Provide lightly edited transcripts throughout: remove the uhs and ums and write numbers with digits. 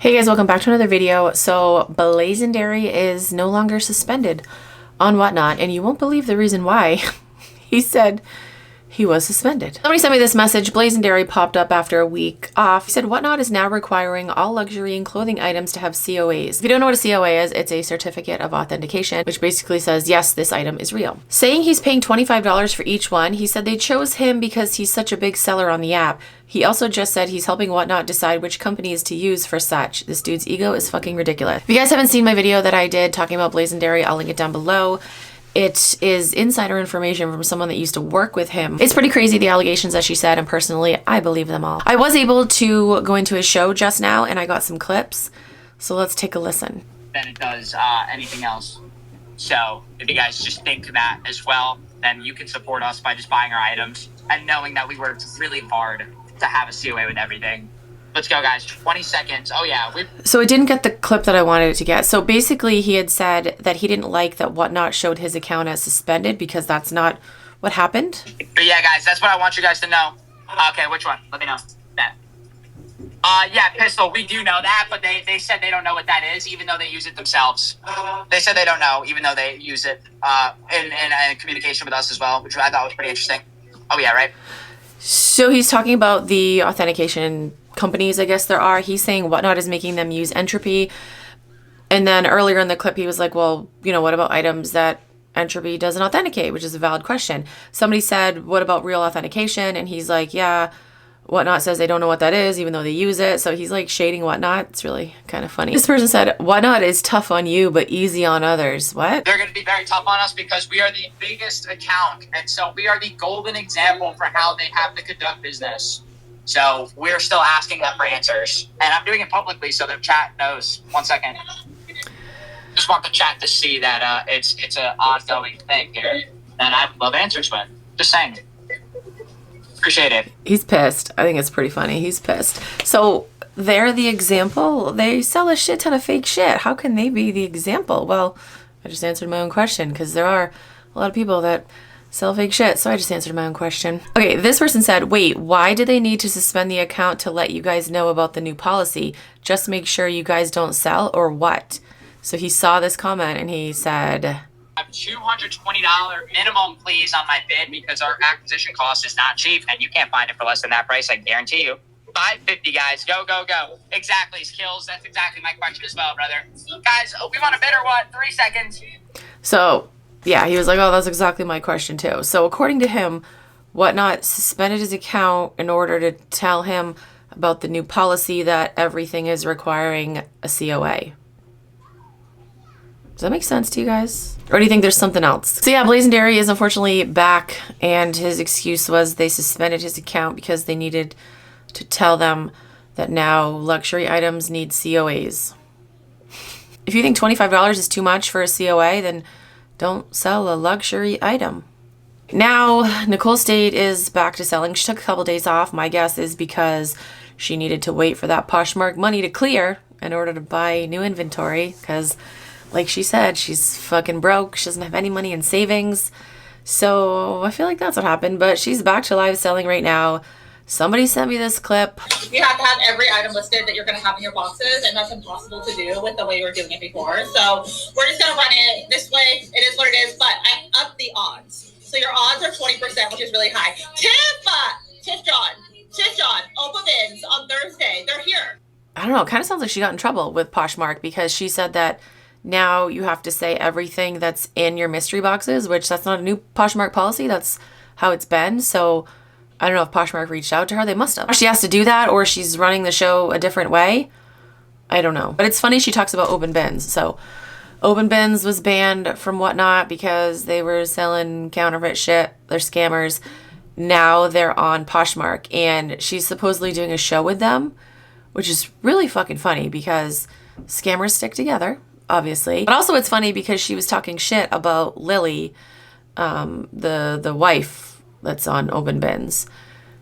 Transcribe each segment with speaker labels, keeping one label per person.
Speaker 1: Hey guys, welcome back to another video. So Blazendary is no longer suspended on Whatnot, and you won't believe the reason why. He said he was suspended. Somebody sent me this message. Blazendary popped up after a week off. He said Whatnot is now requiring all luxury and clothing items to have COAs. If you don't know what a COA is, it's a certificate of authentication, which basically says, yes, this item is real. Saying he's paying $25 for each one, he said they chose him because he's such a big seller on the app. He also just said he's helping Whatnot decide which companies to use for such. This dude's ego is fucking ridiculous. If you guys haven't seen my video that I did talking about Blazendary, I'll link it down below. It is insider information from someone that used to work with him. It's pretty crazy, the allegations that she said, and personally, I believe them all. I was able to go into his show just now, and I got some clips, so let's take a listen.
Speaker 2: Than it does anything else. So if you guys just think that as well, then you can support us by just buying our items and knowing that we worked really hard to have a COA with everything. Let's go, guys. 20 seconds. Oh, yeah.
Speaker 1: So it didn't get the clip that I wanted it to get. So basically, he had said that he didn't like that Whatnot showed his account as suspended because that's not what happened.
Speaker 2: But yeah, guys, that's what I want you guys to know. Okay, which one? Let me know. That. Yeah, Pistol, we do know that, but they said they don't know what that is, even though they use it themselves. They said they don't know, even though they use it in communication with us as well, which I thought was pretty interesting. Oh, yeah, right?
Speaker 1: So he's talking about the authentication companies, I guess there are. He's saying Whatnot is making them use Entropy. And then earlier in the clip, he was like, well, you know, what about items that Entropy doesn't authenticate, which is a valid question. Somebody said, what about real authentication? And he's like, yeah, Whatnot says they don't know what that is, even though they use it. So he's like shading Whatnot. It's really kind of funny. This person said, Whatnot is tough on you, but easy on others. What?
Speaker 2: They're going to be very tough on us because we are the biggest account. And so we are the golden example for how they have to conduct business. So we're still asking them for answers. And I'm doing it publicly so the chat knows. 1 second. Just want the chat to see that it's an ongoing thing here that I love answers with. Just saying. Appreciate it.
Speaker 1: He's pissed. I think it's pretty funny. He's pissed. So they're the example. They sell a shit ton of fake shit. How can they be the example? Well, I just answered my own question because there are a lot of people that sell fake shit. So I just answered my own question. Okay, this person said, wait, why do they need to suspend the account to let you guys know about the new policy? Just make sure you guys don't sell or what? So he saw this comment and he said,
Speaker 2: $220 minimum, please, on my bid because our acquisition cost is not cheap and you can't find it for less than that price. I guarantee you. $550, guys. Go, go, go. Exactly, Skills. That's exactly my question as well, brother. Guys, we want a bid or what? 3 seconds.
Speaker 1: So yeah, he was like, oh, that's exactly my question too. So according to him, Whatnot suspended his account in order to tell him about the new policy that everything is requiring a COA. Does that make sense to you guys? Or do you think there's something else? So yeah, Blazendary is unfortunately back, and his excuse was they suspended his account because they needed to tell them that now luxury items need COAs. If you think $25 is too much for a COA, then don't sell a luxury item. Now, Nicole State is back to selling. She took a couple days off. My guess is because she needed to wait for that Poshmark money to clear in order to buy new inventory. Because, like she said, she's fucking broke. She doesn't have any money in savings. So I feel like that's what happened. But she's back to live selling right now. Somebody sent me this clip.
Speaker 3: You have to have every item listed that you're going to have in your boxes, and that's impossible to do with the way you were doing it before. So we're just going to run it this way. It is what it is, but I upped the odds. So your odds are 20%, which is really high. Tiff John, open bins on Thursday. They're here.
Speaker 1: I don't know. It kind of sounds like she got in trouble with Poshmark because she said that now you have to say everything that's in your mystery boxes, which that's not a new Poshmark policy. That's how it's been. So I don't know if Poshmark reached out to her. They must have. She has to do that, or she's running the show a different way. I don't know. But it's funny she talks about open bins. So open bins was banned from Whatnot because they were selling counterfeit shit. They're scammers. Now they're on Poshmark, and she's supposedly doing a show with them, which is really fucking funny because scammers stick together, obviously. But also it's funny because she was talking shit about Lily, the wife that's on open bins.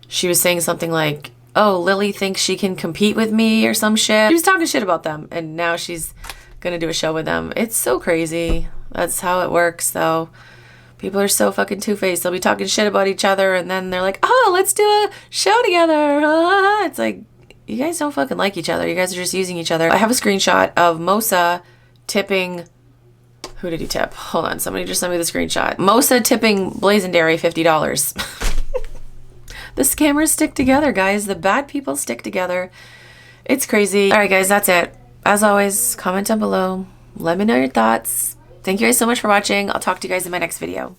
Speaker 1: She was saying something like, oh, Lily thinks she can compete with me or some shit. She was talking shit about them, and now she's gonna do a show with them. It's so crazy. That's how it works, though. People are so fucking two-faced. They'll be talking shit about each other, and then they're like, oh, let's do a show together. It's like, You guys don't fucking like each other. You guys are just using each other. I have a screenshot of Mosa tipping. Who did he tip? Hold on. Somebody just sent me the screenshot. Mosa tipping Blazendary $50. The scammers stick together, guys. The bad people stick together. It's crazy. All right, guys, that's it. As always, comment down below. Let me know your thoughts. Thank you guys so much for watching. I'll talk to you guys in my next video.